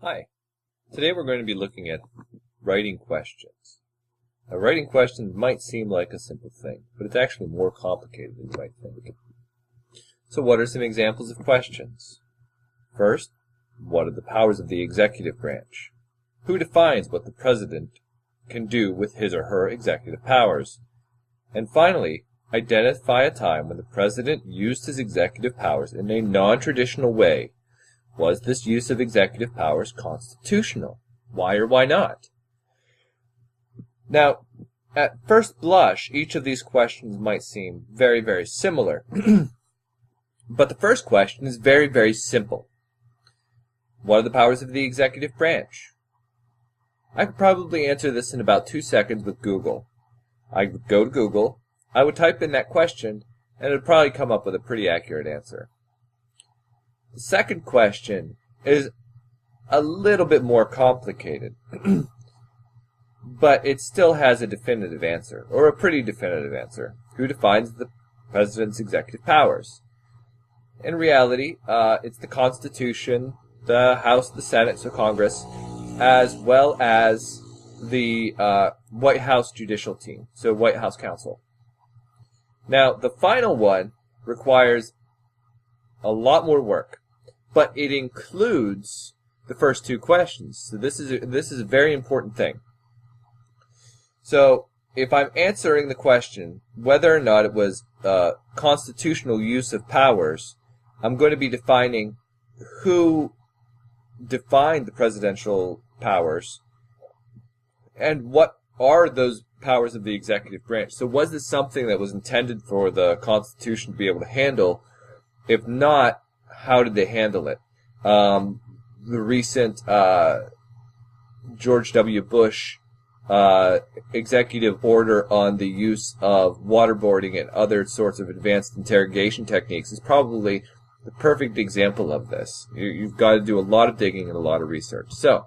Hi. Today we're going to be looking at writing questions. Now, writing questions might seem like a simple thing, but it's actually more complicated than you might think. So what are some examples of questions? First, what are the powers of the executive branch? Who defines what the president can do with his or her executive powers? And finally, identify a time when the president used his executive powers in a non-traditional way. Was this use of executive powers constitutional? Why or why not? Now, at first blush, each of these questions might seem very, very similar. But the first question is very, very simple. What are the powers of the executive branch? I could probably answer this in about 2 seconds with Google. I would go to Google, I would type in that question, and it would probably come up with a pretty accurate answer. The second question is a little bit more complicated, but it still has a definitive answer, or a pretty definitive answer. Who defines the president's executive powers? In reality, it's the Constitution, the House, the Senate, so Congress, as well as the White House judicial team, so White House counsel. Now, the final one requires a lot more work, but it includes the first two questions. So this is a very important thing. So if I'm answering the question whether or not it was constitutional use of powers, I'm going to be defining who defined the presidential powers and what are those powers of the executive branch. So was this something that was intended for the Constitution to be able to handle? If not, how did they handle it? The recent George W. Bush executive order on the use of waterboarding and other sorts of advanced interrogation techniques is probably the perfect example of this. You've got to do a lot of digging and a lot of research. So,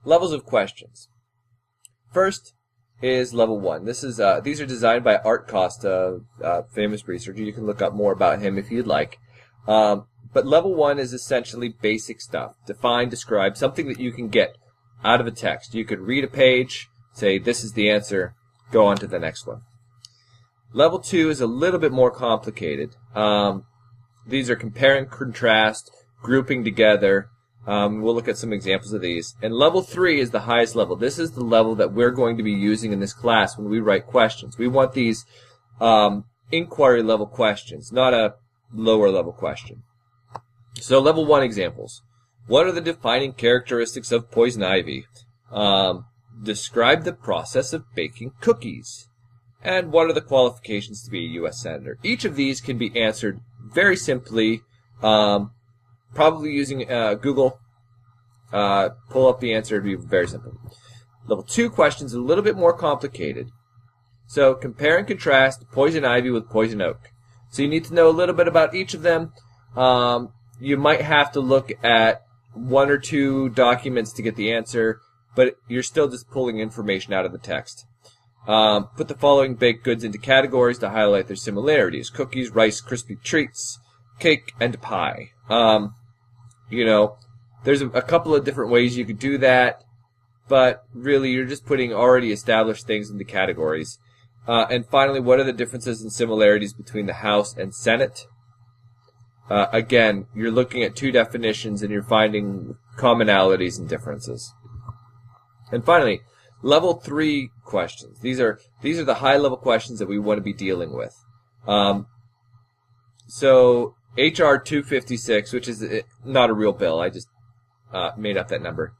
levels of questions. First is level 1. These are designed by Art Costa, famous researcher. You can look up more about him if you'd like. But level 1 is essentially basic stuff. Define, describe, something that you can get out of a text. You could read a page, say this is the answer, go on to the next one. Level 2 is a little bit more complicated. These are compare and contrast, grouping together. We'll look at some examples of these. And level 3 is the highest level. This is the level that we're going to be using in this class when we write questions. We want these inquiry level questions, not a lower level question. So level 1 examples. What are the defining characteristics of poison ivy? Describe the process of baking cookies. And what are the qualifications to be a U.S. Senator? Each of these can be answered very simply, probably using Google. Pull up the answer. It would be very simple. Level 2 questions are a little bit more complicated. So compare and contrast poison ivy with poison oak. So you need to know a little bit about each of them. You might have to look at 1 or 2 documents to get the answer, but you're still just pulling information out of the text. Put the following baked goods into categories to highlight their similarities: cookies, rice, crispy treats, cake, and pie. There's a couple of different ways you could do that, but really you're just putting already established things into categories. And finally, what are the differences and similarities between the House and Senate? Again, you're looking at 2 definitions and you're finding commonalities and differences. And finally, level 3 questions. These are the high-level questions that we want to be dealing with. So H.R. 256, which is not a real bill, I just made up that number.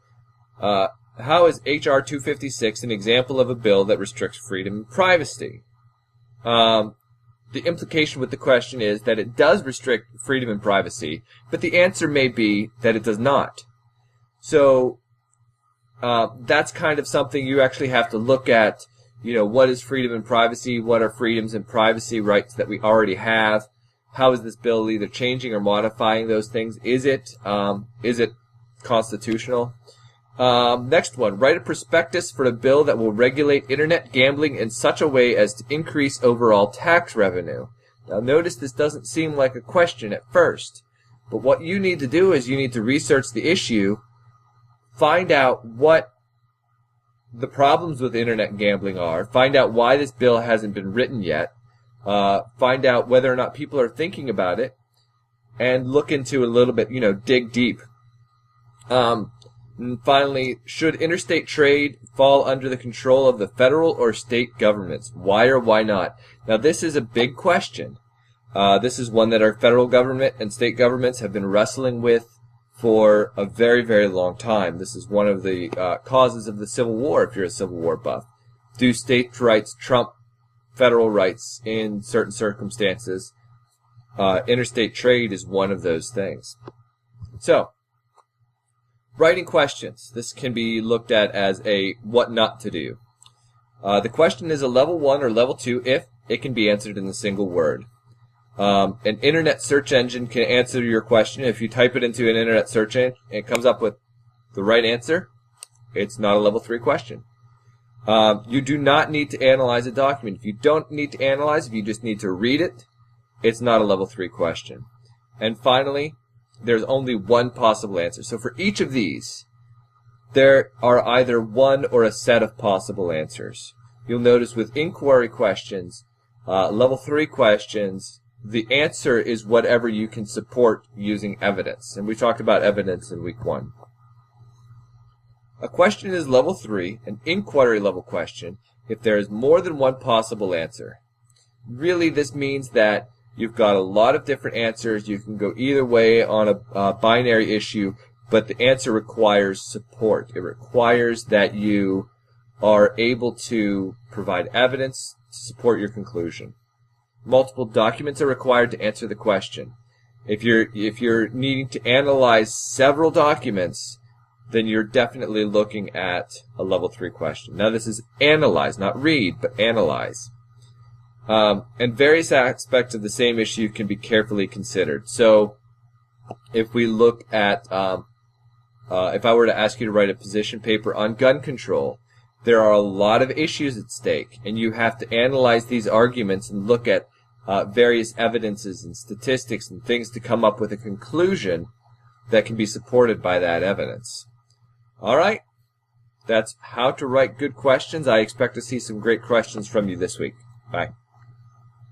How is H.R. 256 an example of a bill that restricts freedom and privacy? The implication with the question is that it does restrict freedom and privacy, but the answer may be that it does not. So that's kind of something you actually have to look at. What is freedom and privacy? What are freedoms and privacy rights that we already have? How is this bill either changing or modifying those things? Is it constitutional? Next one, write a prospectus for a bill that will regulate internet gambling in such a way as to increase overall tax revenue. Now notice this doesn't seem like a question at first, but what you need to do is you need to research the issue find out what the problems with internet gambling are, find out why this bill hasn't been written yet, find out whether or not people are thinking about it, and look into a little bit, dig deep. And finally, should interstate trade fall under the control of the federal or state governments? Why or why not? Now, this is a big question. This is one that our federal government and state governments have been wrestling with for a very, very long time. This is one of the causes of the Civil War, if you're a Civil War buff. Do states' rights trump federal rights in certain circumstances? Interstate trade is one of those things. So, writing questions. This can be looked at as a what not to do. The question is a level 1 or level 2 if it can be answered in a single word. An internet search engine can answer your question. If you type it into an internet search engine and it comes up with the right answer, it's not a level 3 question. You do not need to analyze a document. If you don't need to analyze, if you just need to read it, it's not a level 3 question. And finally, there's only one possible answer. So for each of these, there are either one or a set of possible answers. You'll notice with inquiry questions, level 3 questions, the answer is whatever you can support using evidence. And we talked about evidence in week 1. A question is level 3, an inquiry level question, if there is more than one possible answer. Really, this means that you've got a lot of different answers. You can go either way on a binary issue, but the answer requires support. It requires that you are able to provide evidence to support your conclusion. Multiple documents are required to answer the question. If you're needing to analyze several documents, then you're definitely looking at a level 3 question. Now this is analyze, not read, but analyze. And various aspects of the same issue can be carefully considered. So if we look at, if I were to ask you to write a position paper on gun control, there are a lot of issues at stake, and you have to analyze these arguments and look at various evidences and statistics and things to come up with a conclusion that can be supported by that evidence. All right, that's how to write good questions. I expect to see some great questions from you this week. Bye.